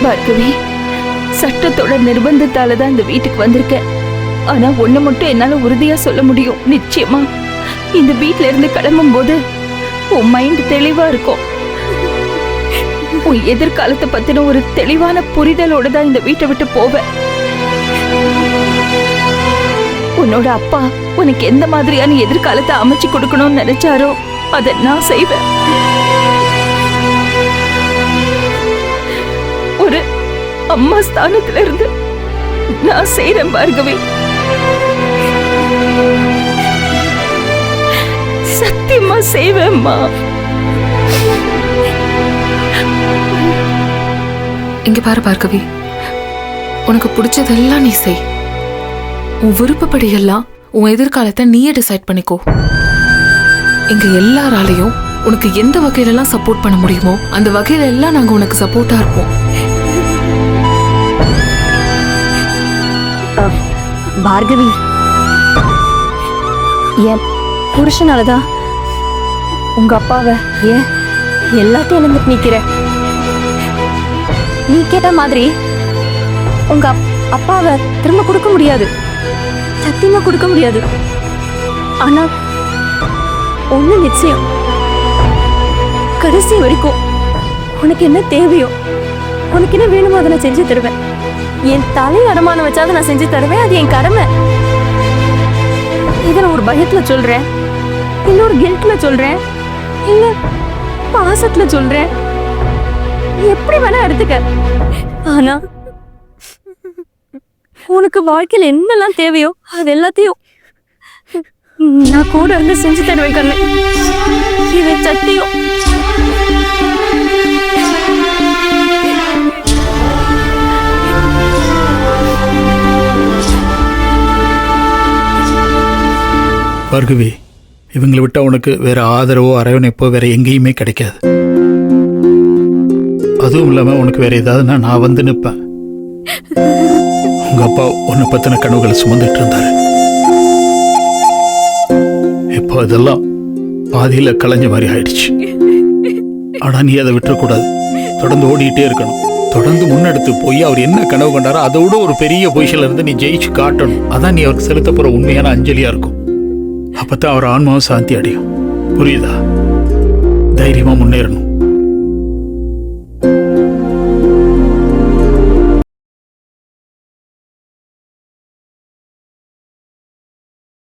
பார்கவி, சட்டத்தோட நிர்பந்தத்தால தான் இந்த வீட்டுக்கு வந்திருக்கேன். ஆனா ஒண்ணு மட்டும் என்னால உறுதியா சொல்ல முடியும். நிச்சயமா இந்த வீட்ல இருந்து கிளம்பும் போது உன் மைண்ட் தெளிவா இருக்கும். உன் எதிர்காலத்தை பத்தின ஒரு தெளிவான புரிதலோட தான் இந்த வீட்டை விட்டு போவேன். உன்னோட அப்பா உனக்கு எந்த மாதிரியான எதிர்காலத்தை அமைச்சு கொடுக்கணும்னு நினைச்சாரோ அதை நான் செய்வேன். ஒரு அம்மா ஸ்தானத்துல இருந்து நான் செய்றேன் பார்கவி. சத்தியமா செய்வேம்மா. இங்க பாரு பார்கவி, உனக்கு பிடிச்சதெல்லாம் நீ செய். உன் விருப்பப்படி எல்லாம் உன் எதிர்காலத்தை நீயே டிசைட் பண்ணிக்கோ. இங்க எல்லாராலையும் உனக்கு எந்த வகையிலெல்லாம் சப்போர்ட் பண்ண முடியுமோ அந்த வகையில எல்லாம் நாங்க உனக்கு சப்போர்ட்டா இருப்போம். பார்கவி, என் புருஷனாலதான் உங்க அப்பாவை ஏன் எல்லாத்தையும் இழந்துட்டு நிக்கிற. நீ கேட்ட மாதிரி உங்க அப்பாவை திரும்ப கொடுக்க முடியாது, சத்தியமா கொடுக்க முடியாது. ஆனா ஒண்ணு நிச்சயம், கடைசி வரைக்கும் உனக்கு என்ன தேவையோ, உனக்கு என்ன வேணுமோ அதை நான் செஞ்சு தருவேன். என் தலை அடமானம் வச்சாவது நான் செஞ்சு தருவேன். அது என் கடமை. இதை நான் ஒரு பயத்துல சொல்றேன், இன்னொரு கில்ட்ல சொல்றேன், இல்ல பாசத்துல சொல்றேன், எப்படி வேணா எடுத்துக்க. ஆனா உனக்கு வாழ்க்கையில் என்னெல்லாம் தேவையோ அது எல்லாத்தையும் நான் கூட இருந்து செஞ்சு தருவேன் கண்ணு. இது சத்தியம். பார்கவி, இவங்களை விட்டா உனக்கு வேற ஆதரவோ அரவணைப்போ வேற எங்கேயுமே கிடைக்காது. அதுவும் இல்லாம உனக்கு வேற ஏதாவதுன்னா நான் வந்து நிற்பேன். உங்க அப்பா உன்னை பத்தின கனவுகளை சுமந்துட்டு இருந்தாரு. இப்போ அதெல்லாம் பாதியில கலைஞ்ச மாதிரி ஆயிடுச்சு. ஆனா நீ அதை விட்டுறக்கூடாது, தொடர்ந்து ஓடிக்கிட்டே இருக்கணும். தொடர்ந்து முன்னெடுத்து போய் அவர் என்ன கனவு கண்டாரோ அதோட ஒரு பெரிய பொசிஷன்ல இருந்து நீ ஜெயிச்சு காட்டணும். அதான் நீ அவருக்கு செலுத்த போற உண்மையான அஞ்சலியா இருக்கும். அப்பதான் அவர் ஆன்மாவும் சாந்தி அடையும். புரியுதா? தைரியமா முன்னேறணும்.